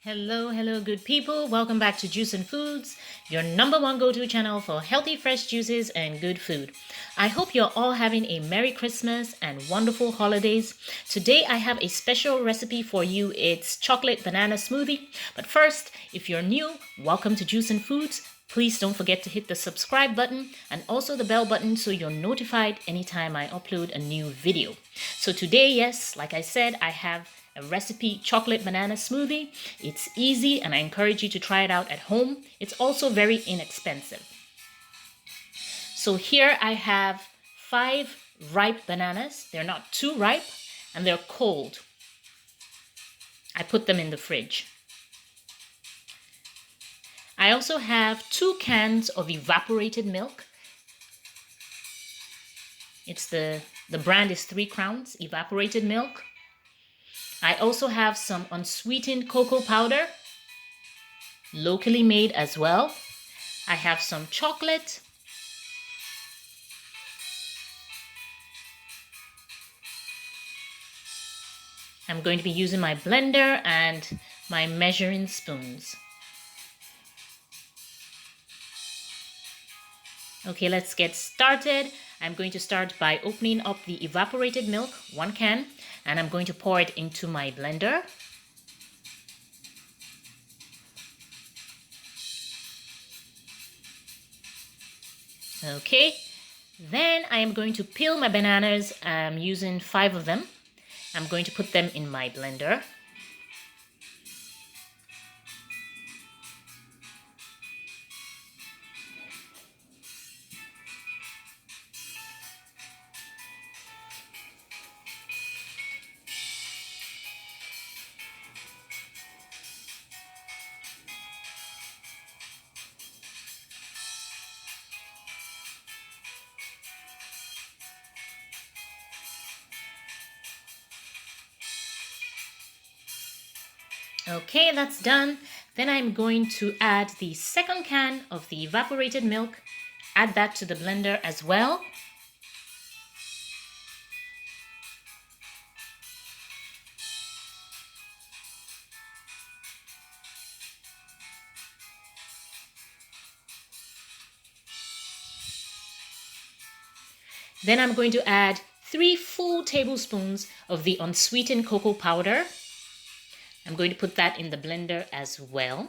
Hello, good people. Welcome back to Juice and Foods, your number one go-to channel for healthy, fresh juices and good food. I hope you're all having a Merry Christmas and wonderful holidays. Today, I have a special recipe for you. It's chocolate banana smoothie. But first, if you're new, welcome to Juice and Foods. Please don't forget to hit the subscribe button and also the bell button so you're notified anytime I upload a new video. So today, yes, like I said, I have a recipe chocolate banana smoothie. It's easy and I encourage you to try it out at home. It's also very inexpensive. So here I have 5 ripe bananas. They're not too ripe and they're cold. I put them in the fridge. I also have 2 cans of evaporated milk. It's the brand is 3 Crowns evaporated milk. I also have some unsweetened cocoa powder, locally made as well. I have some chocolate. I'm going to be using my blender and my measuring spoons. Okay, let's get started. I'm going to start by opening up the evaporated milk, 1 can, and I'm going to pour it into my blender. Okay, then I am going to peel my bananas. I'm using 5 of them. I'm going to put them in my blender. Okay, that's done. Then I'm going to add the 2nd can of the evaporated milk. Add that to the blender as well. Then I'm going to add 3 full tablespoons of the unsweetened cocoa powder. I'm going to put that in the blender as well.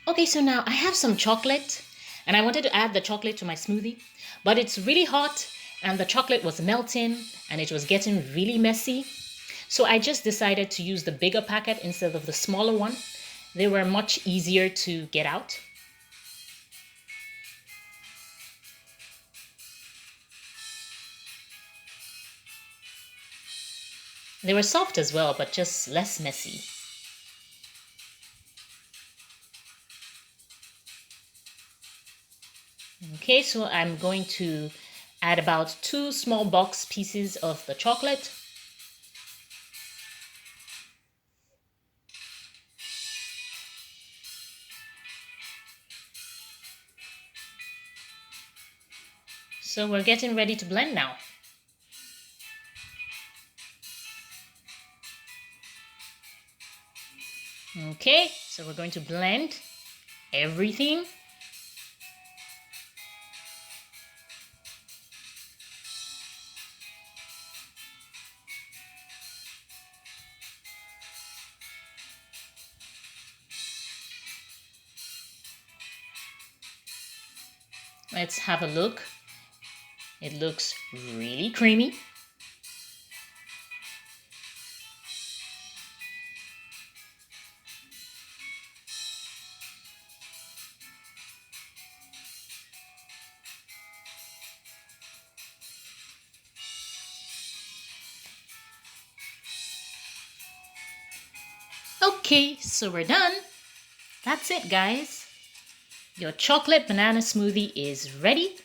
Okay, so now I have some chocolate and I wanted to add the chocolate to my smoothie, but it's really hot and the chocolate was melting and it was getting really messy. So I just decided to use the bigger packet instead of the smaller one. They were much easier to get out. They were soft as well, but just less messy. Okay, so I'm going to add about 2 small box pieces of the chocolate. So we're getting ready to blend now. Okay, so we're going to blend everything. Let's have a look. It looks really creamy. Okay, so we're done. That's it, guys. Your chocolate banana smoothie is ready.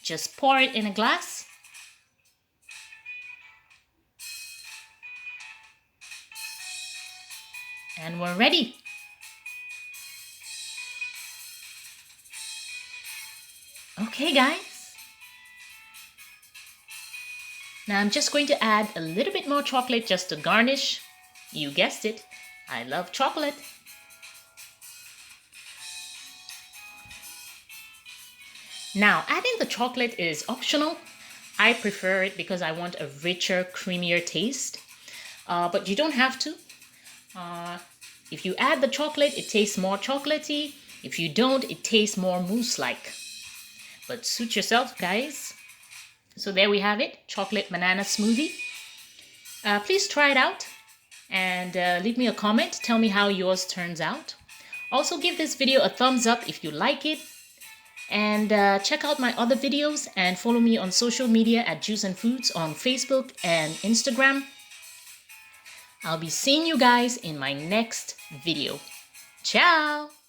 Just pour it in a glass. And we're ready. Okay, guys. Now I'm just going to add a little bit more chocolate just to garnish. You guessed it, I love chocolate. Now, adding the chocolate is optional. I prefer it because I want a richer, creamier taste. But you don't have to. If you add the chocolate, it tastes more chocolatey. If you don't, it tastes more mousse-like. But suit yourself, guys. So there we have it, chocolate banana smoothie. Please try it out and leave me a comment. Tell me how yours turns out. Also give this video a thumbs up if you like it. And check out my other videos and follow me on social media at Juice and Foods on Facebook and Instagram. I'll be seeing you guys in my next video. Ciao!